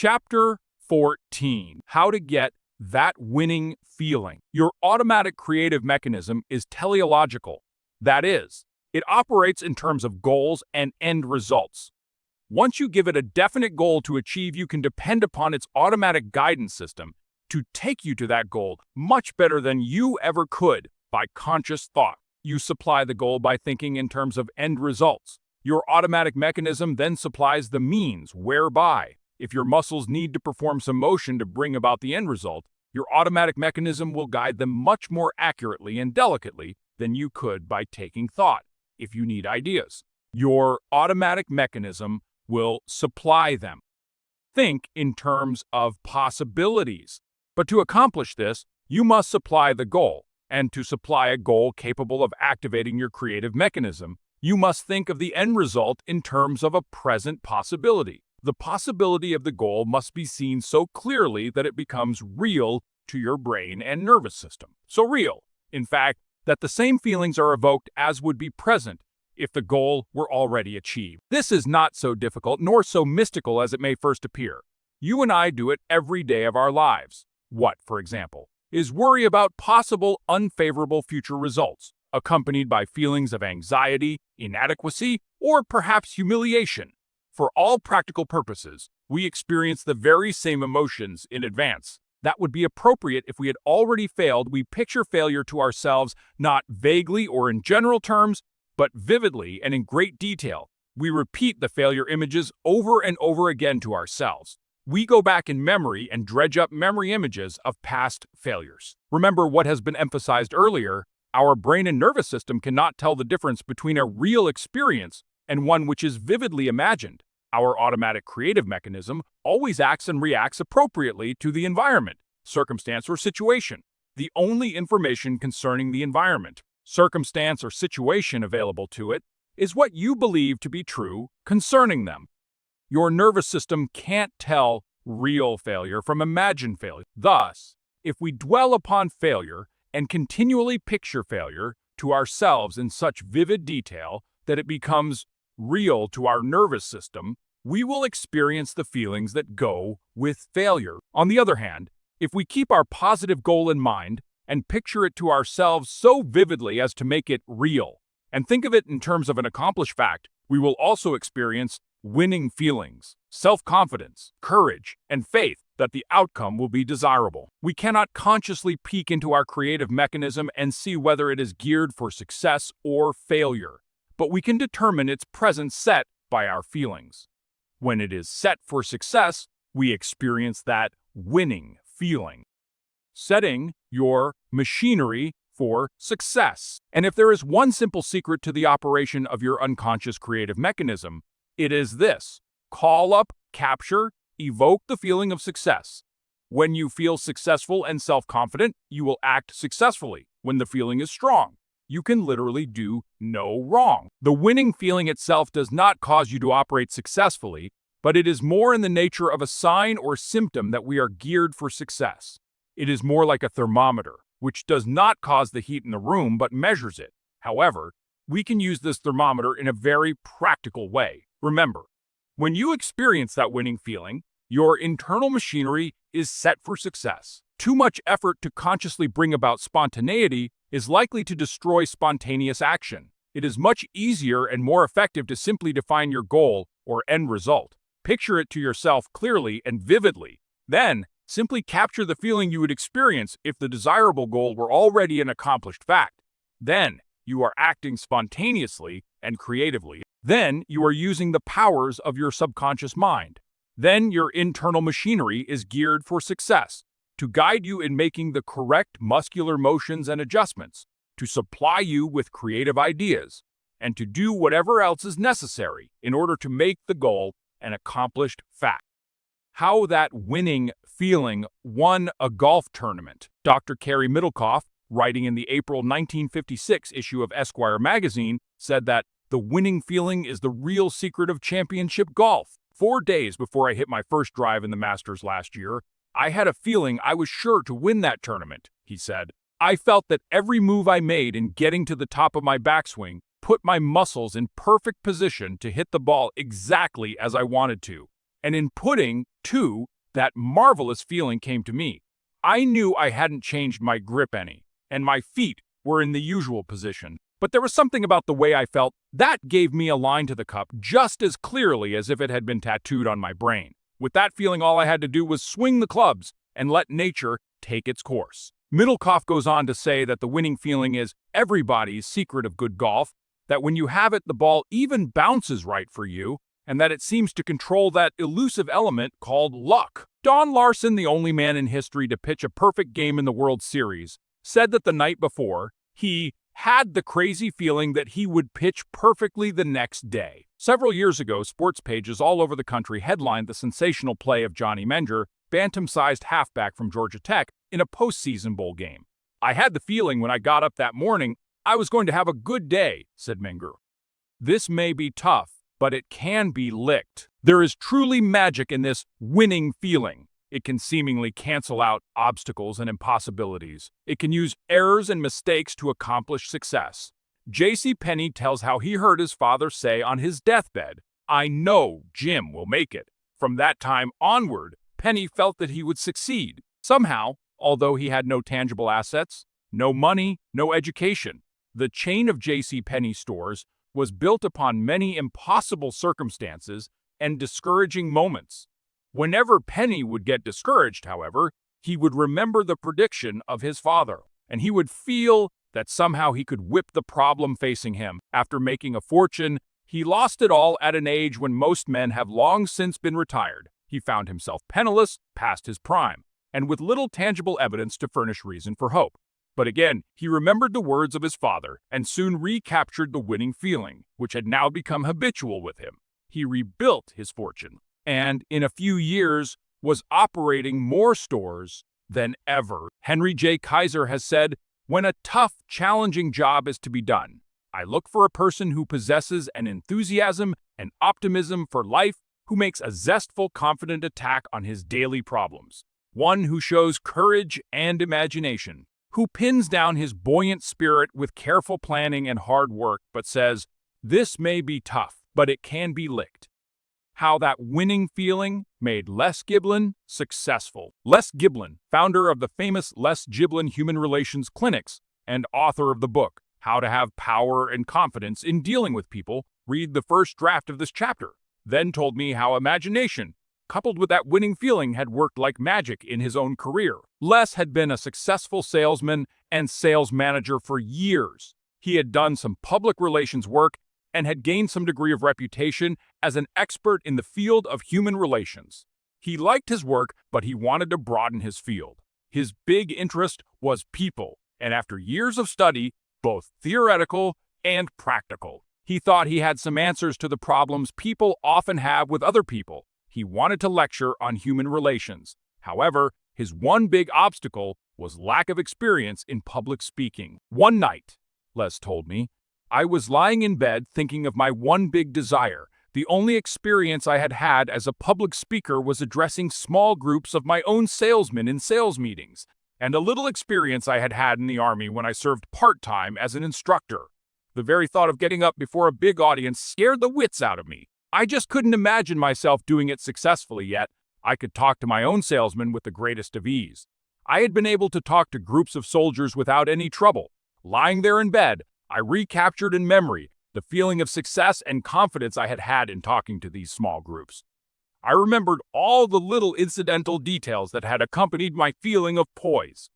Chapter 14. How to get that winning feeling. Your automatic creative mechanism is teleological. That is, it operates in terms of goals and end results. Once you give it a definite goal to achieve, you can depend upon its automatic guidance system to take you to that goal much better than you ever could by conscious thought. You supply the goal by thinking in terms of end results. Your automatic mechanism then supplies the means whereby, if your muscles need to perform some motion to bring about the end result, your automatic mechanism will guide them much more accurately and delicately than you could by taking thought. If you need ideas, your automatic mechanism will supply them. Think in terms of possibilities. But to accomplish this, you must supply the goal. And to supply a goal capable of activating your creative mechanism, you must think of the end result in terms of a present possibility. The possibility of the goal must be seen so clearly that it becomes real to your brain and nervous system. So real, in fact, that the same feelings are evoked as would be present if the goal were already achieved. This is not so difficult nor so mystical as it may first appear. You and I do it every day of our lives. What, for example, is worry about possible unfavorable future results, accompanied by feelings of anxiety, inadequacy, or perhaps humiliation. For all practical purposes, we experience the very same emotions in advance. That would be appropriate if we had already failed. We picture failure to ourselves not vaguely or in general terms, but vividly and in great detail. We repeat the failure images over and over again to ourselves. We go back in memory and dredge up memory images of past failures. Remember what has been emphasized earlier, our brain and nervous system cannot tell the difference between a real experience and one which is vividly imagined. Our automatic creative mechanism always acts and reacts appropriately to the environment, circumstance, or situation. The only information concerning the environment, circumstance, or situation available to it is what you believe to be true concerning them. Your nervous system can't tell real failure from imagined failure. Thus, if we dwell upon failure and continually picture failure to ourselves in such vivid detail that it becomes real to our nervous system, we will experience the feelings that go with failure. On the other hand, if we keep our positive goal in mind and picture it to ourselves so vividly as to make it real, and think of it in terms of an accomplished fact, we will also experience winning feelings, self-confidence, courage, and faith that the outcome will be desirable. We cannot consciously peek into our creative mechanism and see whether it is geared for success or failure, but we can determine its presence set by our feelings. When it is set for success, we experience that winning feeling. Setting your machinery for success. And if there is one simple secret to the operation of your unconscious creative mechanism, it is this: call up, capture, evoke the feeling of success. When you feel successful and self-confident, you will act successfully. When the feeling is strong, you can literally do no wrong. The winning feeling itself does not cause you to operate successfully, but it is more in the nature of a sign or symptom that we are geared for success. It is more like a thermometer, which does not cause the heat in the room but measures it. However, we can use this thermometer in a very practical way. Remember, when you experience that winning feeling, your internal machinery is set for success. Too much effort to consciously bring about spontaneity is likely to destroy spontaneous action. It is much easier and more effective to simply define your goal or end result. Picture it to yourself clearly and vividly. Then, simply capture the feeling you would experience if the desirable goal were already an accomplished fact. Then, you are acting spontaneously and creatively. Then, you are using the powers of your subconscious mind. Then, your internal machinery is geared for success, to guide you in making the correct muscular motions and adjustments, to supply you with creative ideas, and to do whatever else is necessary in order to make the goal an accomplished fact. How that winning feeling won a golf tournament. Dr. Carey Middlecoff, writing in the April 1956 issue of Esquire magazine, said that the winning feeling is the real secret of championship golf. 4 days before I hit my first drive in the Masters last year, I had a feeling I was sure to win that tournament, he said. I felt that every move I made in getting to the top of my backswing put my muscles in perfect position to hit the ball exactly as I wanted to. And in putting two, that marvelous feeling came to me. I knew I hadn't changed my grip any, and my feet were in the usual position. But there was something about the way I felt that gave me a line to the cup just as clearly as if it had been tattooed on my brain. With that feeling, all I had to do was swing the clubs and let nature take its course. Middlecoff goes on to say that the winning feeling is everybody's secret of good golf, that when you have it, the ball even bounces right for you, and that it seems to control that elusive element called luck. Don Larson, the only man in history to pitch a perfect game in the World Series, said that the night before, he had the crazy feeling that he would pitch perfectly the next day. Several years ago, sports pages all over the country headlined the sensational play of Johnny Menger, bantam-sized halfback from Georgia Tech, in a postseason bowl game. "I had the feeling when I got up that morning I was going to have a good day," said Menger. This may be tough, but it can be licked. There is truly magic in this winning feeling. It can seemingly cancel out obstacles and impossibilities. It can use errors and mistakes to accomplish success. J.C. Penney tells how he heard his father say on his deathbed, "I know Jim will make it." From that time onward, Penney felt that he would succeed. Somehow, although he had no tangible assets, no money, no education, the chain of J.C. Penney stores was built upon many impossible circumstances and discouraging moments. Whenever Penney would get discouraged, however, he would remember the prediction of his father, and he would feel that somehow he could whip the problem facing him. After making a fortune, he lost it all at an age when most men have long since been retired. He found himself penniless, past his prime, and with little tangible evidence to furnish reason for hope. But again, he remembered the words of his father and soon recaptured the winning feeling, which had now become habitual with him. He rebuilt his fortune, and in a few years was operating more stores than ever. Henry J. Kaiser has said, "When a tough, challenging job is to be done, I look for a person who possesses an enthusiasm and optimism for life, who makes a zestful, confident attack on his daily problems. One who shows courage and imagination, who pins down his buoyant spirit with careful planning and hard work, but says, 'This may be tough, but it can be licked.'" How that winning feeling made Les Giblin successful. Les Giblin, founder of the famous Les Giblin Human Relations Clinics and author of the book, How to Have Power and Confidence in Dealing with People, read the first draft of this chapter, then told me how imagination, coupled with that winning feeling, had worked like magic in his own career. Les had been a successful salesman and sales manager for years. He had done some public relations work and had gained some degree of reputation as an expert in the field of human relations. He liked his work, but he wanted to broaden his field. His big interest was people, and after years of study, both theoretical and practical, he thought he had some answers to the problems people often have with other people. He wanted to lecture on human relations. However, his one big obstacle was lack of experience in public speaking. One night, Les told me, I was lying in bed thinking of my one big desire. The only experience I had had as a public speaker was addressing small groups of my own salesmen in sales meetings, and a little experience I had had in the Army when I served part-time as an instructor. The very thought of getting up before a big audience scared the wits out of me. I just couldn't imagine myself doing it successfully yet. I could talk to my own salesmen with the greatest of ease. I had been able to talk to groups of soldiers without any trouble. Lying there in bed, I recaptured in memory the feeling of success and confidence I had had in talking to these small groups. I remembered all the little incidental details that had accompanied my feeling of poise.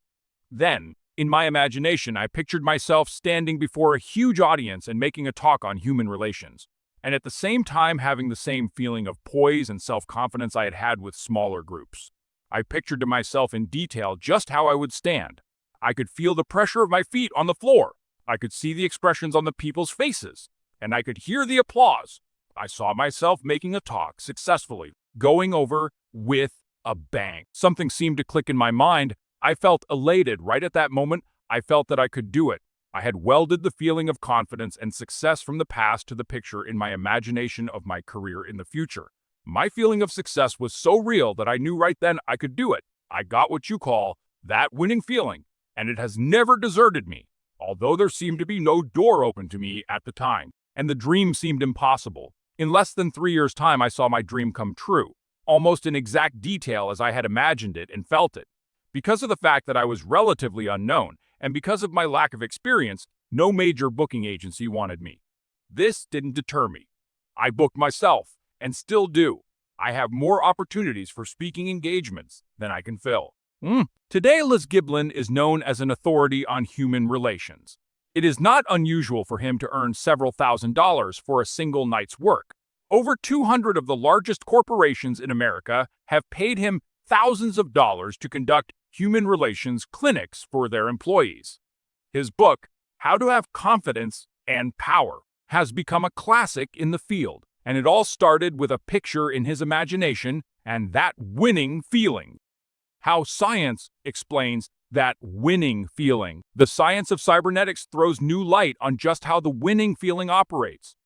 Then, in my imagination, I pictured myself standing before a huge audience and making a talk on human relations, and at the same time having the same feeling of poise and self-confidence I had had with smaller groups. I pictured to myself in detail just how I would stand. I could feel the pressure of my feet on the floor. I could see the expressions on the people's faces, and I could hear the applause. I saw myself making a talk successfully, going over with a bang. Something seemed to click in my mind. I felt elated right at that moment. I felt that I could do it. I had welded the feeling of confidence and success from the past to the picture in my imagination of my career in the future. My feeling of success was so real that I knew right then I could do it. I got what you call that winning feeling, and it has never deserted me. Although there seemed to be no door open to me at the time, and the dream seemed impossible. In less than 3 years' time, I saw my dream come true. almost in exact detail as I had imagined it and felt it. Because of the fact that I was relatively unknown, and because of my lack of experience, no major booking agency wanted me. This didn't deter me. I booked myself, and still do. I have more opportunities for speaking engagements than I can fill. Today, Liz Giblin is known as an authority on human relations. It is not unusual for him to earn several $1,000s for a single night's work. Over 200 of the largest corporations in America have paid him thousands of dollars to conduct human relations clinics for their employees. His book, How to Have Confidence and Power, has become a classic in the field, and it all started with a picture in his imagination and that winning feeling. How science explains that winning feeling. The science of cybernetics throws new light on just how the winning feeling operates.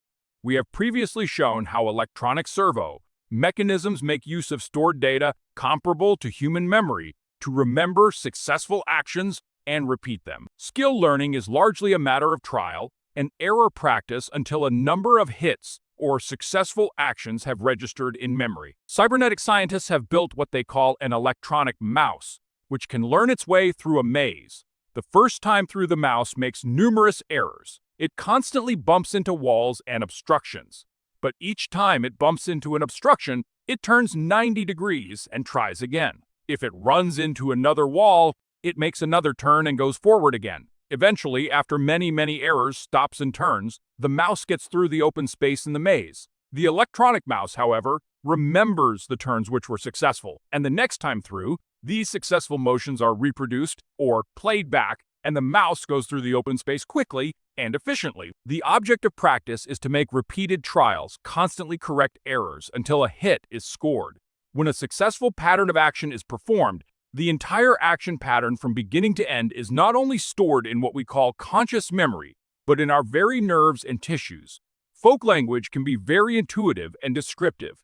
We have previously shown how electronic servo mechanisms make use of stored data comparable to human memory to remember successful actions and repeat them. Skill learning is largely a matter of trial and error practice until a number of hits or successful actions have registered in memory. Cybernetic scientists have built what they call an electronic mouse, which can learn its way through a maze. The first time through, the mouse makes numerous errors. It constantly bumps into walls and obstructions. But each time it bumps into an obstruction, it turns 90 degrees and tries again. If it runs into another wall, it makes another turn and goes forward again. Eventually, after many errors, stops and turns, the mouse gets through the open space in the maze. The electronic mouse, however, remembers the turns which were successful, and the next time through, these successful motions are reproduced or played back, and the mouse goes through the open space quickly and efficiently. The object of practice is to make repeated trials, constantly correct errors until a hit is scored. When a successful pattern of action is performed, the entire action pattern from beginning to end is not only stored in what we call conscious memory, but in our very nerves and tissues. Folk language can be very intuitive and descriptive.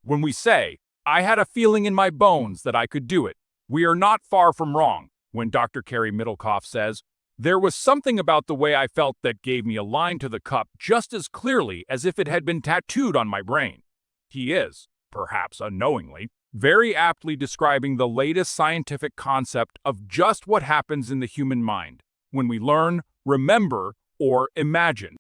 When we say, "I had a feeling in my bones that I could do it," we are not far from wrong. When Dr. Carey Middlecoff says, "There was something about the way I felt that gave me a line to the cup just as clearly as if it had been tattooed on my brain," he is, perhaps unknowingly, very aptly describing the latest scientific concept of just what happens in the human mind when we learn, remember, or imagine.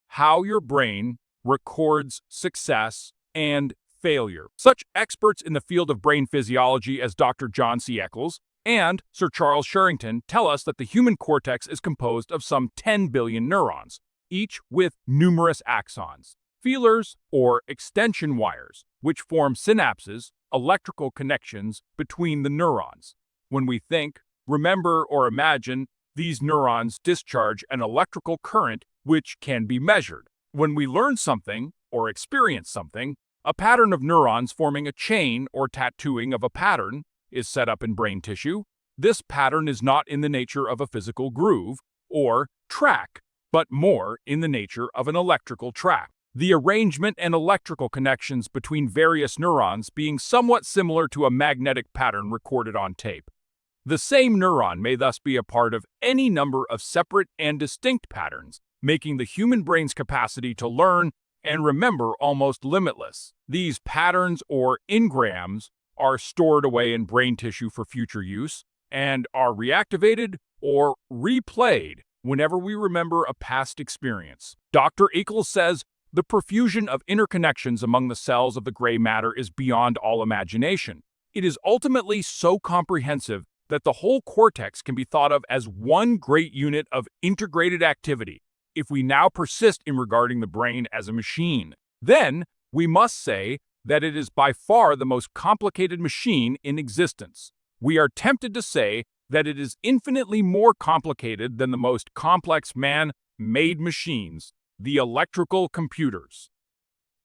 How your brain records success and failure. Such experts in the field of brain physiology as Dr. John C. Eccles and Sir Charles Sherrington tell us that the human cortex is composed of some 10 billion neurons, each with numerous axons, feelers, or extension wires, which form synapses, electrical connections between the neurons. When we think, remember, or imagine, these neurons discharge an electrical current which can be measured. When we learn something or experience something, a pattern of neurons forming a chain or tattooing of a pattern is set up in brain tissue. This pattern is not in the nature of a physical groove or track, but more in the nature of an electrical track. The arrangement and electrical connections between various neurons being somewhat similar to a magnetic pattern recorded on tape. The same neuron may thus be a part of any number of separate and distinct patterns, making the human brain's capacity to learn and remember almost limitless. These patterns, or engrams, are stored away in brain tissue for future use and are reactivated or replayed whenever we remember a past experience. Dr. Eccles says, "The profusion of interconnections among the cells of the gray matter is beyond all imagination. It is ultimately so comprehensive that the whole cortex can be thought of as one great unit of integrated activity. If we now persist in regarding the brain as a machine, then we must say that it is by far the most complicated machine in existence. We are tempted to say that it is infinitely more complicated than the most complex man-made machines, the electrical computers."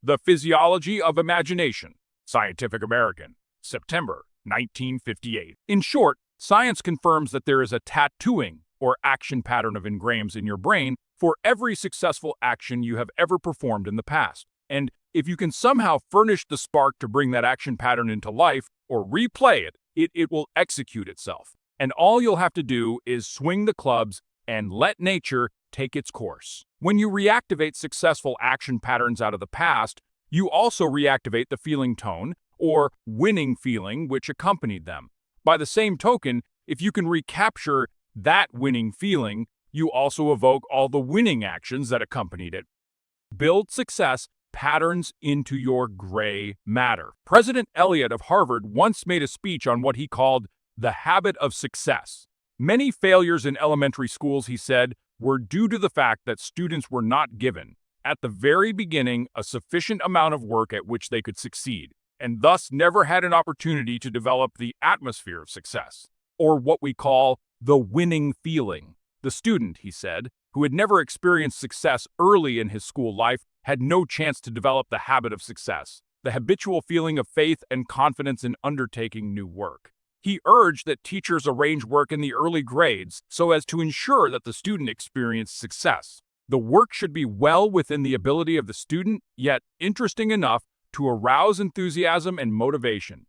The Physiology of Imagination, Scientific American, September 1958. In short, science confirms that there is a tattooing or action pattern of engrams in your brain for every successful action you have ever performed in the past. And if you can somehow furnish the spark to bring that action pattern into life or replay it, it will execute itself. And all you'll have to do is swing the clubs and let nature take its course. When you reactivate successful action patterns out of the past, you also reactivate the feeling tone or winning feeling which accompanied them. By the same token, if you can recapture that winning feeling, you also evoke all the winning actions that accompanied it. Build success patterns into your gray matter. President Eliot of Harvard once made a speech on what he called the habit of success. Many failures in elementary schools, he said, were due to the fact that students were not given, at the very beginning, a sufficient amount of work at which they could succeed, and thus never had an opportunity to develop the atmosphere of success, or what we call the winning feeling. The student, he said, who had never experienced success early in his school life, had no chance to develop the habit of success, the habitual feeling of faith and confidence in undertaking new work. He urged that teachers arrange work in the early grades so as to ensure that the student experienced success. The work should be well within the ability of the student, yet interesting enough to arouse enthusiasm and motivation.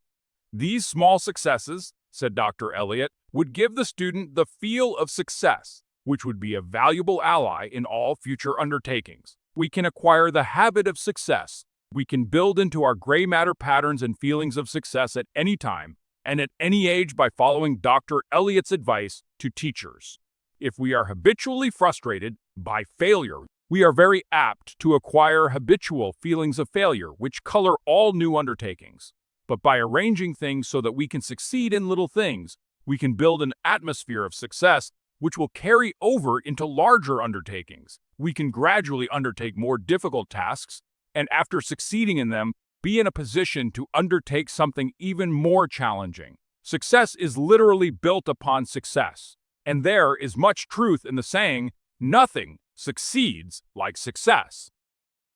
These small successes, said Dr. Eliot, would give the student the feel of success, which would be a valuable ally in all future undertakings. We can acquire the habit of success. We can build into our gray matter patterns and feelings of success at any time and at any age by following Dr. Eliot's advice to teachers. If we are habitually frustrated by failure, we are very apt to acquire habitual feelings of failure, which color all new undertakings. But by arranging things so that we can succeed in little things, we can build an atmosphere of success which will carry over into larger undertakings. We can gradually undertake more difficult tasks, and after succeeding in them, be in a position to undertake something even more challenging. Success is literally built upon success, and there is much truth in the saying, nothing succeeds like success.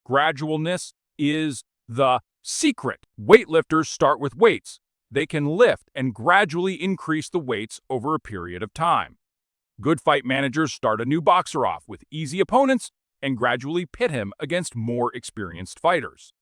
Gradualness is the secret. Weightlifters start with weights. They can lift and gradually increase the weights over a period of time. Good fight managers start a new boxer off with easy opponents and gradually pit him against more experienced fighters.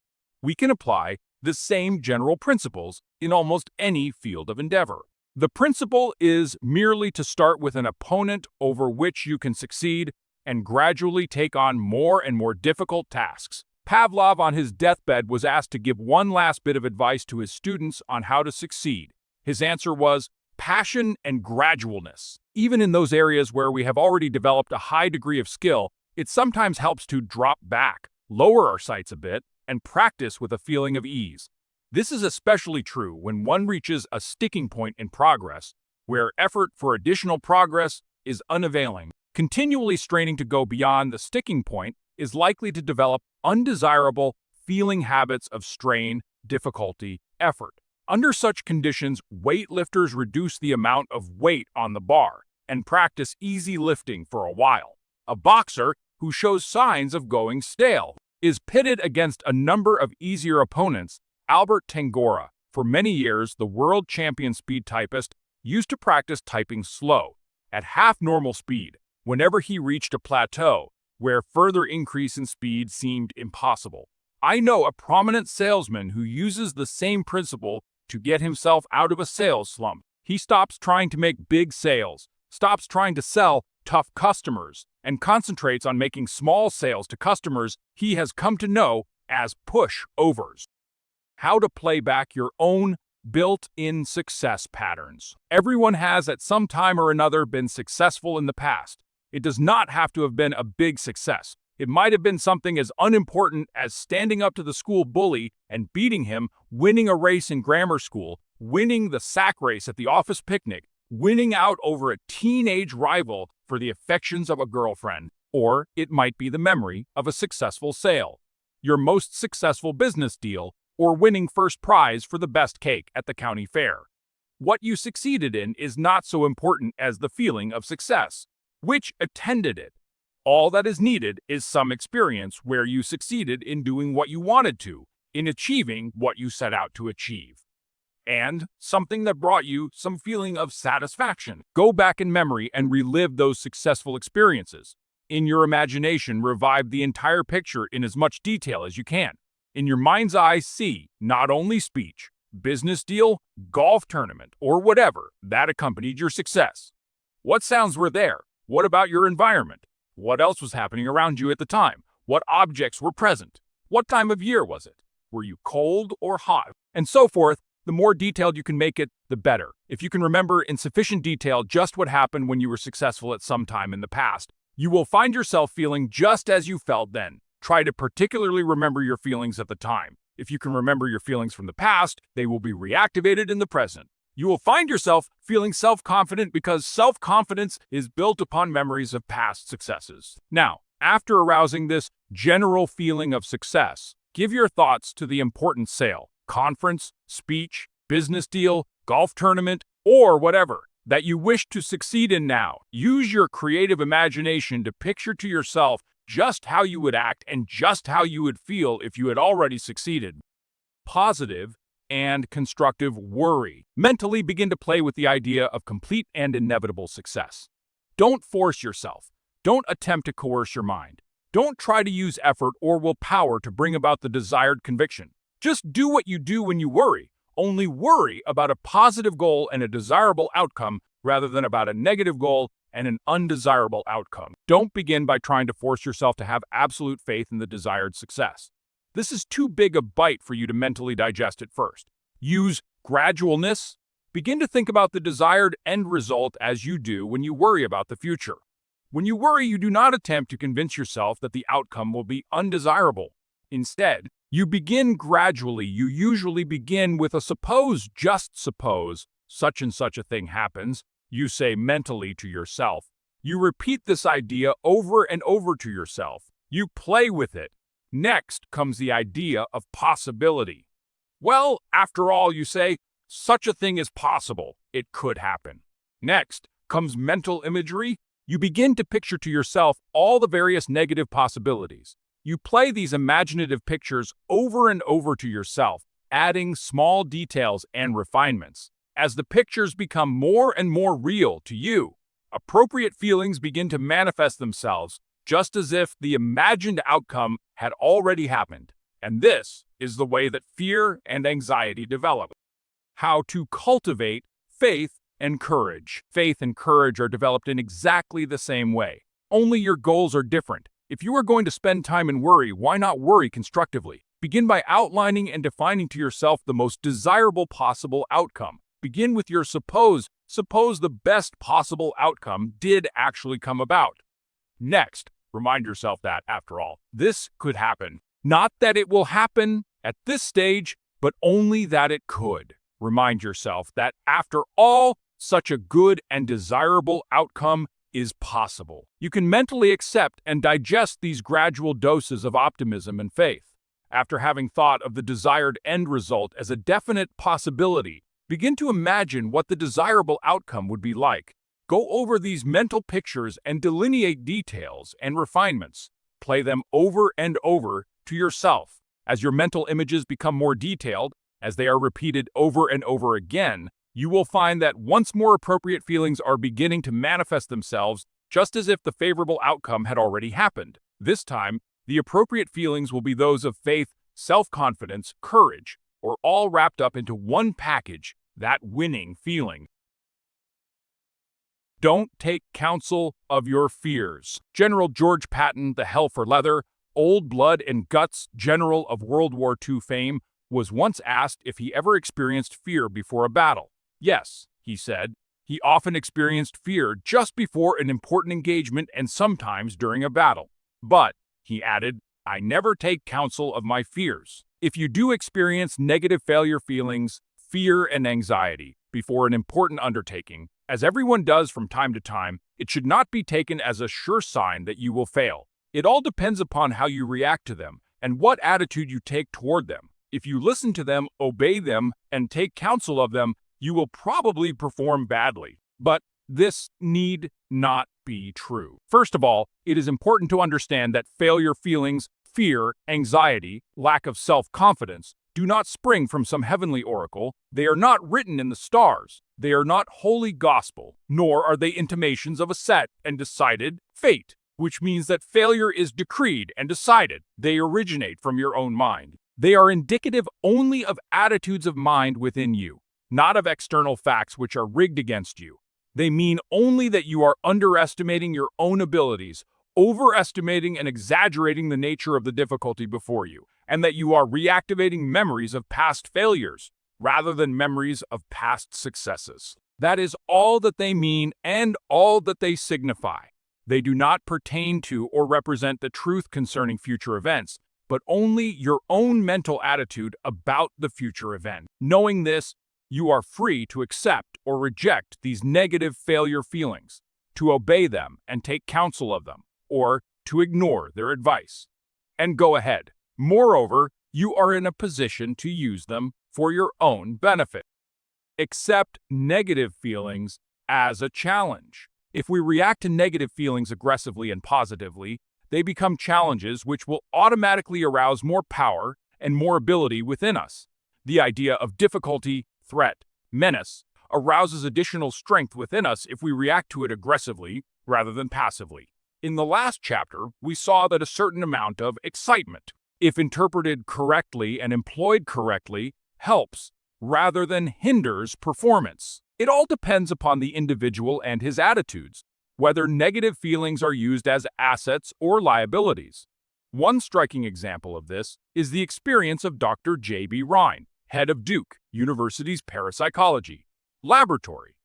We can apply the same general principles in almost any field of endeavor. The principle is merely to start with an opponent over which you can succeed and gradually take on more and more difficult tasks. Pavlov on his deathbed was asked to give one last bit of advice to his students on how to succeed. His answer was passion and gradualness. Even in those areas where we have already developed a high degree of skill, it sometimes helps to drop back, lower our sights a bit, and practice with a feeling of ease. This is especially true when one reaches a sticking point in progress, where effort for additional progress is unavailing. Continually straining to go beyond the sticking point is likely to develop undesirable feeling habits of strain, difficulty, effort. Under such conditions, weightlifters reduce the amount of weight on the bar and practice easy lifting for a while. A boxer who shows signs of going stale is pitted against a number of easier opponents. Albert Tangora, for many years the world champion speed typist, used to practice typing slow, at half normal speed, whenever he reached a plateau where further increase in speed seemed impossible. I know a prominent salesman who uses the same principle to get himself out of a sales slump. He stops trying to make big sales, stops trying to sell tough customers, and concentrates on making small sales to customers he has come to know as push-overs. How to play back your own built-in success patterns. Everyone has at some time or another been successful in the past. It does not have to have been a big success. It might have been something as unimportant as standing up to the school bully and beating him, winning a race in grammar school, winning the sack race at the office picnic, winning out over a teenage rival for the affections of a girlfriend, or it might be the memory of a successful sale, your most successful business deal, or winning first prize for the best cake at the county fair. What you succeeded in is not so important as the feeling of success, which attended it. All that is needed is some experience where you succeeded in doing what you wanted to, in achieving what you set out to achieve. And something that brought you some feeling of satisfaction. Go back in memory and relive those successful experiences. In your imagination, revive the entire picture in as much detail as you can. In your mind's eye, see not only speech, business deal, golf tournament, or whatever that accompanied your success. What sounds were there? What about your environment? What else was happening around you at the time? What objects were present? What time of year was it? Were you cold or hot? and so forth. The more detailed you can make it, the better. If you can remember in sufficient detail just what happened when you were successful at some time in the past, you will find yourself feeling just as you felt then. Try to particularly remember your feelings at the time. If you can remember your feelings from the past, they will be reactivated in the present. You will find yourself feeling self-confident because self-confidence is built upon memories of past successes. Now, after arousing this general feeling of success, give your thoughts to the important sale, conference, speech, business deal, golf tournament, or whatever that you wish to succeed in now. Use your creative imagination to picture to yourself just how you would act and just how you would feel if you had already succeeded. Positive and constructive worry. Mentally begin to play with the idea of complete and inevitable success. Don't force yourself. Don't attempt to coerce your mind. Don't try to use effort or willpower to bring about the desired conviction. Just do what you do when you worry. Only worry about a positive goal and a desirable outcome rather than about a negative goal and an undesirable outcome. Don't begin by trying to force yourself to have absolute faith in the desired success. This is too big a bite for you to mentally digest at first. Use gradualness. Begin to think about the desired end result as you do when you worry about the future. When you worry, you do not attempt to convince yourself that the outcome will be undesirable. Instead, you begin gradually. You usually begin with a suppose, just suppose, such and such a thing happens. You say mentally to yourself. You repeat this idea over and over to yourself. You play with it. Next comes the idea of possibility. Well, after all, you say, such a thing is possible. It could happen. Next comes mental imagery. You begin to picture to yourself all the various negative possibilities. You play these imaginative pictures over and over to yourself, adding small details and refinements. As the pictures become more and more real to you, appropriate feelings begin to manifest themselves, just as if the imagined outcome had already happened. And this is the way that fear and anxiety develop. How to cultivate faith and courage. Faith and courage are developed in exactly the same way. Only your goals are different. If you are going to spend time in worry, why not worry constructively? Begin by outlining and defining to yourself the most desirable possible outcome. Begin with your suppose. Suppose the best possible outcome did actually come about. Next, remind yourself that, after all, this could happen. Not that it will happen at this stage, but only that it could. Remind yourself that, after all, such a good and desirable outcome is possible. You can mentally accept and digest these gradual doses of optimism and faith. After having thought of the desired end result as a definite possibility, begin to imagine what the desirable outcome would be like. Go over these mental pictures and delineate details and refinements. Play them over and over to yourself. As your mental images become more detailed, as they are repeated over and over again, you will find that once more appropriate feelings are beginning to manifest themselves, just as if the favorable outcome had already happened. This time, the appropriate feelings will be those of faith, self-confidence, courage, or all wrapped up into one package, that winning feeling. Don't take counsel of your fears. General George Patton, the Hell for Leather, Old Blood and Guts general of World War II fame, was once asked if he ever experienced fear before a battle. Yes, he said, he often experienced fear just before an important engagement and sometimes during a battle. But, he added, I never take counsel of my fears. If you do experience negative failure feelings, fear and anxiety before an important undertaking, as everyone does from time to time, it should not be taken as a sure sign that you will fail. It all depends upon how you react to them and what attitude you take toward them. If you listen to them, obey them, and take counsel of them, you will probably perform badly. But this need not be true. First of all, it is important to understand that failure feelings, fear, anxiety, lack of self-confidence, do not spring from some heavenly oracle. They are not written in the stars. They are not holy gospel, nor are they intimations of a set and decided fate, which means that failure is decreed and decided. They originate from your own mind. They are indicative only of attitudes of mind within you, not of external facts which are rigged against you. They mean only that you are underestimating your own abilities, overestimating and exaggerating the nature of the difficulty before you, and that you are reactivating memories of past failures rather than memories of past successes. That is all that they mean and all that they signify. They do not pertain to or represent the truth concerning future events, but only your own mental attitude about the future event. Knowing this, you are free to accept or reject these negative failure feelings, to obey them and take counsel of them, or to ignore their advice. And go ahead. Moreover, you are in a position to use them for your own benefit. Accept negative feelings as a challenge. If we react to negative feelings aggressively and positively, they become challenges which will automatically arouse more power and more ability within us. The idea of difficulty, threat, menace arouses additional strength within us if we react to it aggressively rather than passively. In the last chapter, we saw that a certain amount of excitement, if interpreted correctly and employed correctly, helps rather than hinders performance. It all depends upon the individual and his attitudes, whether negative feelings are used as assets or liabilities. One striking example of this is the experience of Dr. J.B. Rhine, head of Duke University's parapsychology laboratory.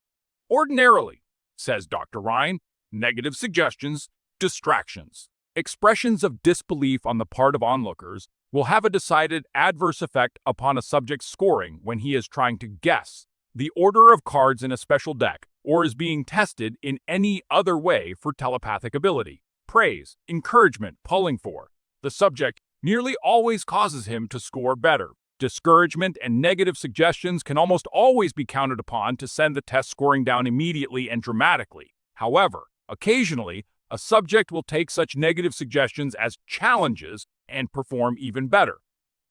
Ordinarily, says Dr. Rhine, negative suggestions, distractions, expressions of disbelief on the part of onlookers will have a decided adverse effect upon a subject's scoring when he is trying to guess the order of cards in a special deck or is being tested in any other way for telepathic ability. Praise, encouragement, pulling for the subject nearly always causes him to score better. Discouragement and negative suggestions can almost always be counted upon to send the test scoring down immediately and dramatically. However, occasionally, a subject will take such negative suggestions as challenges and perform even better.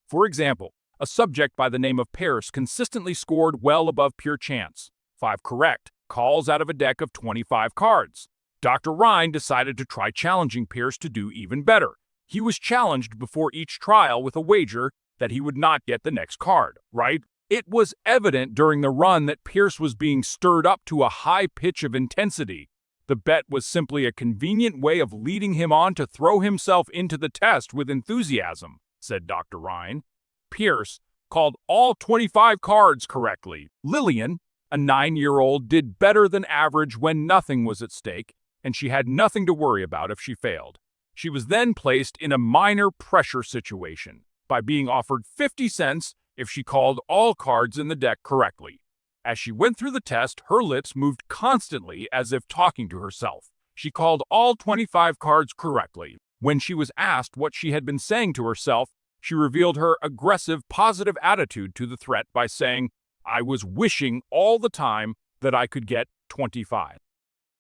For example, a subject by the name of Pierce consistently scored well above pure chance, 5 correct calls out of a deck of 25 cards. Dr. Rhine decided to try challenging Pierce to do even better. He was challenged before each trial with a wager that he would not get the next card, right? It was evident during the run that Pierce was being stirred up to a high pitch of intensity. The bet was simply a convenient way of leading him on to throw himself into the test with enthusiasm, said Dr. Rhine. Pierce called all 25 cards correctly. Lillian, a 9-year-old, did better than average when nothing was at stake, and she had nothing to worry about if she failed. She was then placed in a minor pressure situation by being offered 50 cents if she called all cards in the deck correctly. As she went through the test, her lips moved constantly as if talking to herself. She called all 25 cards correctly. When she was asked what she had been saying to herself, she revealed her aggressive, positive attitude to the threat by saying, "I was wishing all the time that I could get 25.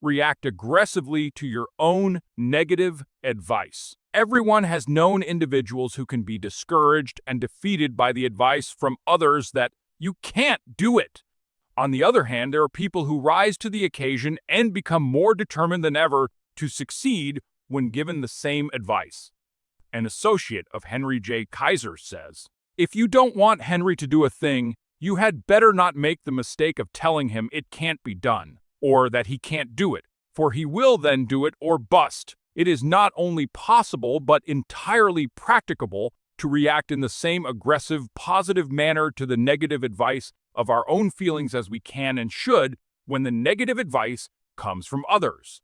React aggressively to your own negative advice. Everyone has known individuals who can be discouraged and defeated by the advice from others that you can't do it. On the other hand, there are people who rise to the occasion and become more determined than ever to succeed when given the same advice. An associate of Henry J. Kaiser says, "If you don't want Henry to do a thing, you had better not make the mistake of telling him it can't be done, or that he can't do it, for he will then do it or bust." It is not only possible but entirely practicable to react in the same aggressive, positive manner to the negative advice of our own feelings as we can and should when the negative advice comes from others.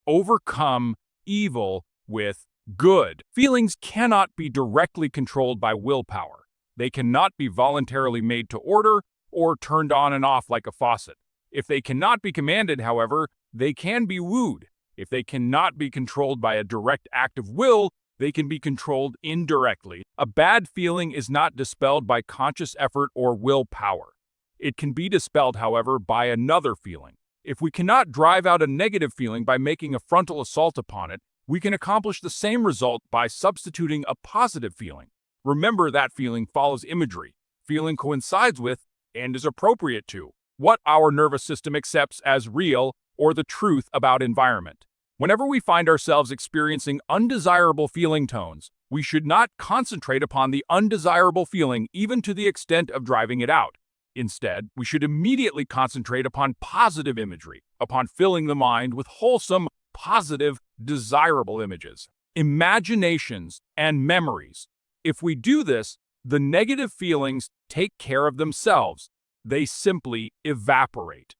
Overcome evil with good. Feelings cannot be directly controlled by willpower. They cannot be voluntarily made to order or turned on and off like a faucet. If they cannot be commanded, however, they can be wooed. If they cannot be controlled by a direct act of will, they can be controlled indirectly. A bad feeling is not dispelled by conscious effort or willpower. It can be dispelled, however, by another feeling. If we cannot drive out a negative feeling by making a frontal assault upon it, we can accomplish the same result by substituting a positive feeling. Remember that feeling follows imagery. Feeling coincides with, and is appropriate to, what our nervous system accepts as real or the truth about environment. Whenever we find ourselves experiencing undesirable feeling tones, we should not concentrate upon the undesirable feeling even to the extent of driving it out. Instead, we should immediately concentrate upon positive imagery, upon filling the mind with wholesome, positive desirable images, imaginations, and memories. If we do this, the negative feelings take care of themselves. They simply evaporate.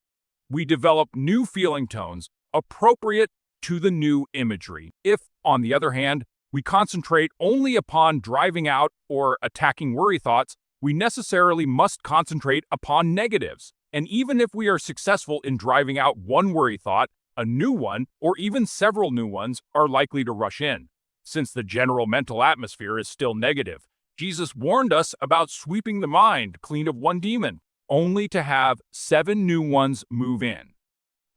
We develop new feeling tones appropriate to the new imagery. If, on the other hand, we concentrate only upon driving out or attacking worry thoughts, we necessarily must concentrate upon negatives. And even if we are successful in driving out one worry thought, a new one, or even several new ones are likely to rush in. Since the general mental atmosphere is still negative, Jesus warned us about sweeping the mind clean of one demon, only to have 7 new ones move in.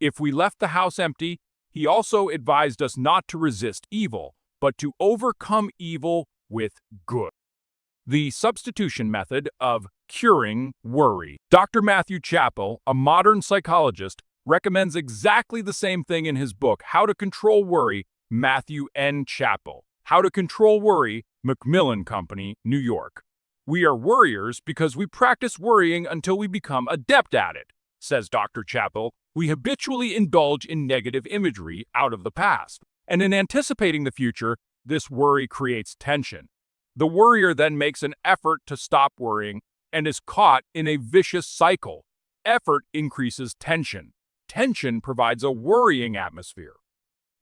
If we left the house empty, he also advised us not to resist evil, but to overcome evil with good. The substitution method of curing worry. Dr. Matthew Chappell, a modern psychologist, recommends exactly the same thing in his book, How to Control Worry, Matthew N. Chappell. How to Control Worry, Macmillan Company, New York. We are worriers because we practice worrying until we become adept at it, says Dr. Chappell. We habitually indulge in negative imagery out of the past, and in anticipating the future, this worry creates tension. The worrier then makes an effort to stop worrying and is caught in a vicious cycle. Effort increases tension. Tension provides a worrying atmosphere.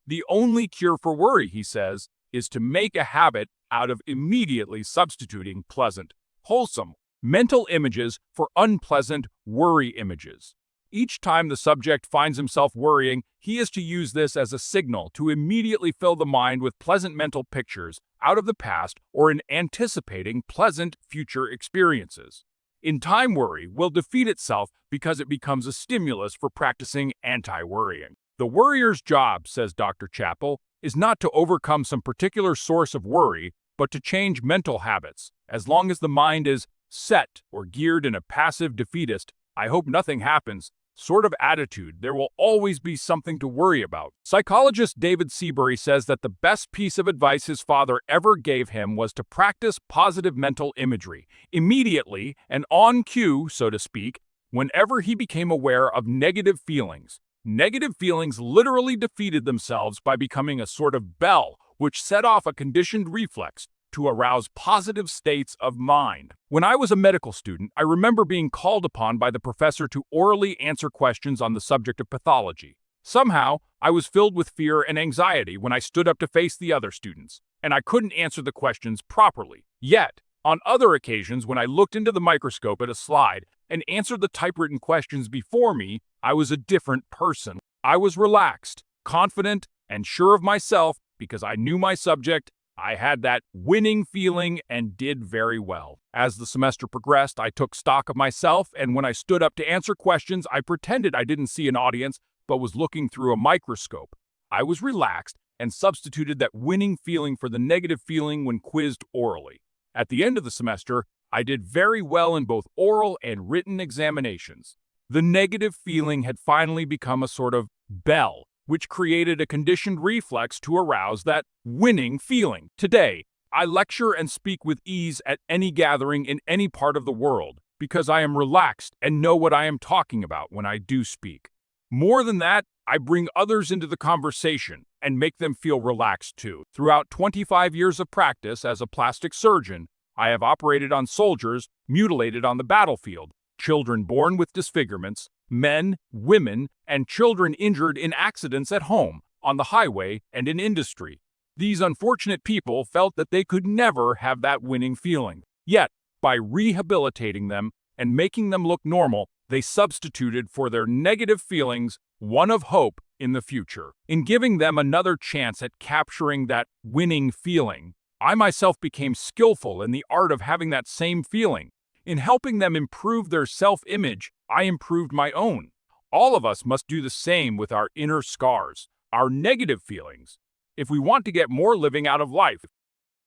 The only cure for worry, he says, is to make a habit out of immediately substituting pleasant, wholesome mental images for unpleasant worry images. Each time the subject finds himself worrying, he is to use this as a signal to immediately fill the mind with pleasant mental pictures out of the past or in anticipating pleasant future experiences. In time, worry will defeat itself because it becomes a stimulus for practicing anti-worrying. The worrier's job, says Dr. Chappell, is not to overcome some particular source of worry, but to change mental habits. As long as the mind is set or geared in a passive defeatist, I hope nothing happens sort of attitude, there will always be something to worry about. Psychologist David Seabury says that the best piece of advice his father ever gave him was to practice positive mental imagery, immediately and on cue, so to speak, whenever he became aware of negative feelings. Negative feelings literally defeated themselves by becoming a sort of bell which set off a conditioned reflex to arouse positive states of mind. When I was a medical student, I remember being called upon by the professor to orally answer questions on the subject of pathology. Somehow, I was filled with fear and anxiety when I stood up to face the other students, and I couldn't answer the questions properly. Yet, on other occasions when I looked into the microscope at a slide and answered the typewritten questions before me, I was a different person. I was relaxed, confident, and sure of myself because I knew my subject. I had that winning feeling and did very well. As the semester progressed, I took stock of myself, and when I stood up to answer questions, I pretended I didn't see an audience, but was looking through a microscope. I was relaxed and substituted that winning feeling for the negative feeling when quizzed orally. At the end of the semester, I did very well in both oral and written examinations. The negative feeling had finally become a sort of bell, which created a conditioned reflex to arouse that winning feeling. Today, I lecture and speak with ease at any gathering in any part of the world because I am relaxed and know what I am talking about when I do speak. More than that, I bring others into the conversation and make them feel relaxed too. Throughout 25 years of practice as a plastic surgeon, I have operated on soldiers mutilated on the battlefield, children born with disfigurements, men, women, and children injured in accidents at home, on the highway, and in industry. These unfortunate people felt that they could never have that winning feeling. Yet, by rehabilitating them and making them look normal, they substituted for their negative feelings one of hope in the future. In giving them another chance at capturing that winning feeling, I myself became skillful in the art of having that same feeling. In helping them improve their self-image, I improved my own. All of us must do the same with our inner scars, our negative feelings, if we want to get more living out of life.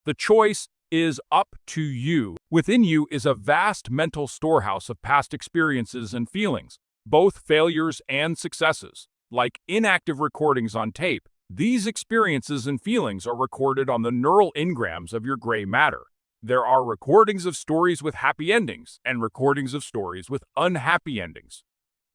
The choice is up to you. Within you is a vast mental storehouse of past experiences and feelings, both failures and successes. Like inactive recordings on tape, these experiences and feelings are recorded on the neural engrams of your gray matter. There are recordings of stories with happy endings and recordings of stories with unhappy endings.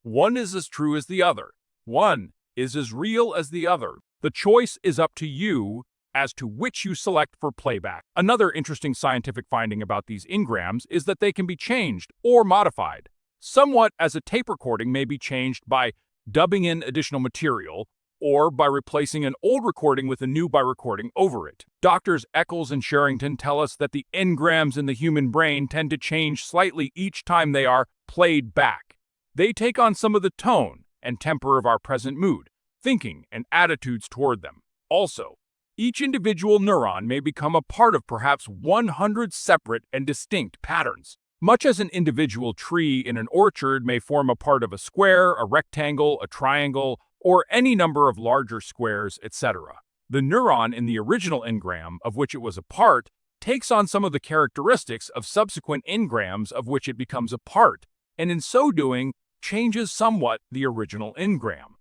One is as true as the other. One is as real as the other. The choice is up to you as to which you select for playback. Another interesting scientific finding about these engrams is that they can be changed or modified, somewhat as a tape recording may be changed by dubbing in additional material or by replacing an old recording with a new by recording over it. Doctors Eccles and Sherrington tell us that the engrams in the human brain tend to change slightly each time they are played back. They take on some of the tone and temper of our present mood, thinking, and attitudes toward them. Also, each individual neuron may become a part of perhaps 100 separate and distinct patterns. Much as an individual tree in an orchard may form a part of a square, a rectangle, a triangle, or any number of larger squares, etc. The neuron in the original engram of which it was a part takes on some of the characteristics of subsequent engrams of which it becomes a part, and in so doing, changes somewhat the original engram.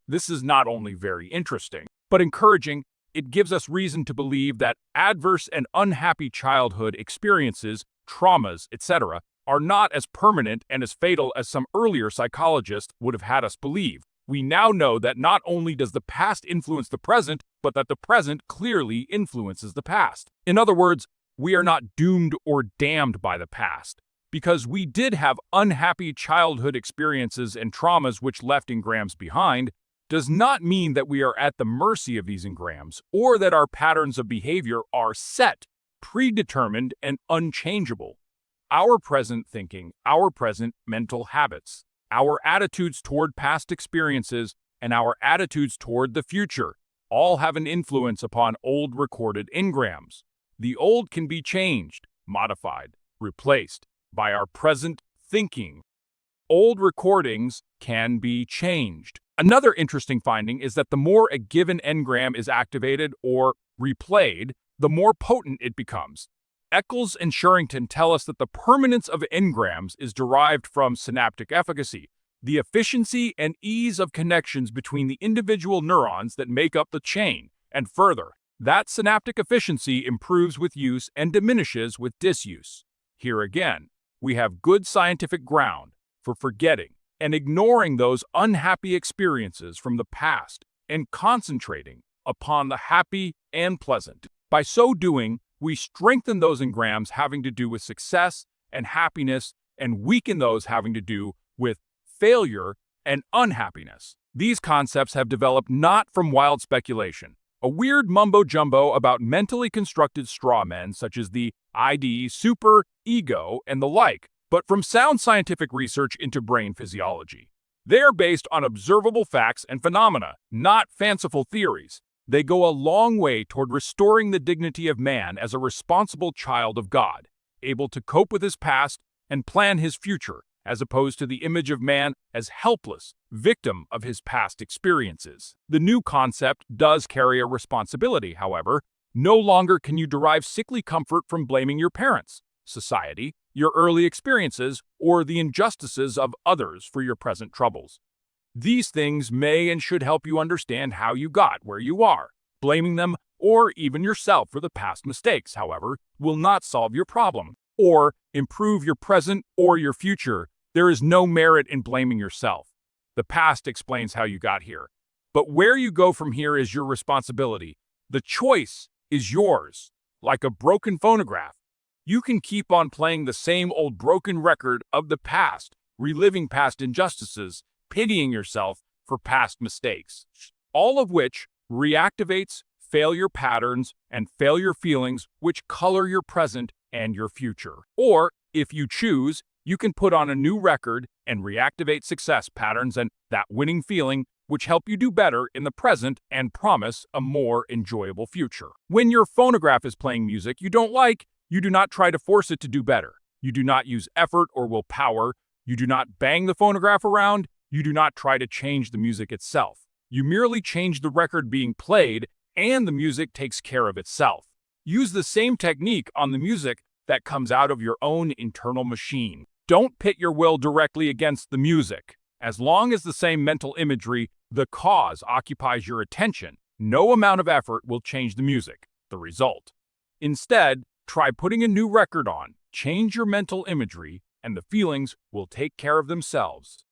This is not only very interesting, but encouraging. It gives us reason to believe that adverse and unhappy childhood experiences, traumas, etc., are not as permanent and as fatal as some earlier psychologists would have had us believe. We now know that not only does the past influence the present, but that the present clearly influences the past. In other words, we are not doomed or damned by the past. Because we did have unhappy childhood experiences and traumas which left engrams behind, does not mean that we are at the mercy of these engrams, or that our patterns of behavior are set, predetermined, and unchangeable. Our present thinking, our present mental habits, our attitudes toward past experiences, and our attitudes toward the future all have an influence upon old recorded engrams. The old can be changed, modified, replaced by our present thinking. Old recordings can be changed. Another interesting finding is that the more a given engram is activated or replayed, the more potent it becomes. Eccles and Sherrington tell us that the permanence of engrams is derived from synaptic efficacy, the efficiency and ease of connections between the individual neurons that make up the chain, and further, that synaptic efficiency improves with use and diminishes with disuse. Here again, we have good scientific ground for forgetting and ignoring those unhappy experiences from the past and concentrating upon the happy and pleasant. By so doing, we strengthen those engrams having to do with success and happiness and weaken those having to do with failure and unhappiness. These concepts have developed not from wild speculation, a weird mumbo-jumbo about mentally constructed straw men such as the ID, super, ego, and the like, but from sound scientific research into brain physiology. They are based on observable facts and phenomena, not fanciful theories. They go a long way toward restoring the dignity of man as a responsible child of God, able to cope with his past and plan his future, as opposed to the image of man as helpless, victim of his past experiences. The new concept does carry a responsibility, however. No longer can you derive sickly comfort from blaming your parents, society, your early experiences, or the injustices of others for your present troubles. These things may and should help you understand how you got where you are. Blaming them, or even yourself for the past mistakes, however, will not solve your problem, or improve your present or your future. There is no merit in blaming yourself. The past explains how you got here. But where you go from here is your responsibility. The choice is yours. Like a broken phonograph, you can keep on playing the same old broken record of the past, reliving past injustices, pitying yourself for past mistakes, all of which reactivates failure patterns and failure feelings which color your present and your future. Or, if you choose, you can put on a new record and reactivate success patterns and that winning feeling which help you do better in the present and promise a more enjoyable future. When your phonograph is playing music you don't like, you do not try to force it to do better. You do not use effort or willpower. You do not bang the phonograph around. You do not try to change the music itself. You merely change the record being played, and the music takes care of itself. Use the same technique on the music that comes out of your own internal machine. Don't pit your will directly against the music. As long as the same mental imagery, the cause, occupies your attention, no amount of effort will change the music, the result. Instead, try putting a new record on, change your mental imagery, and the feelings will take care of themselves.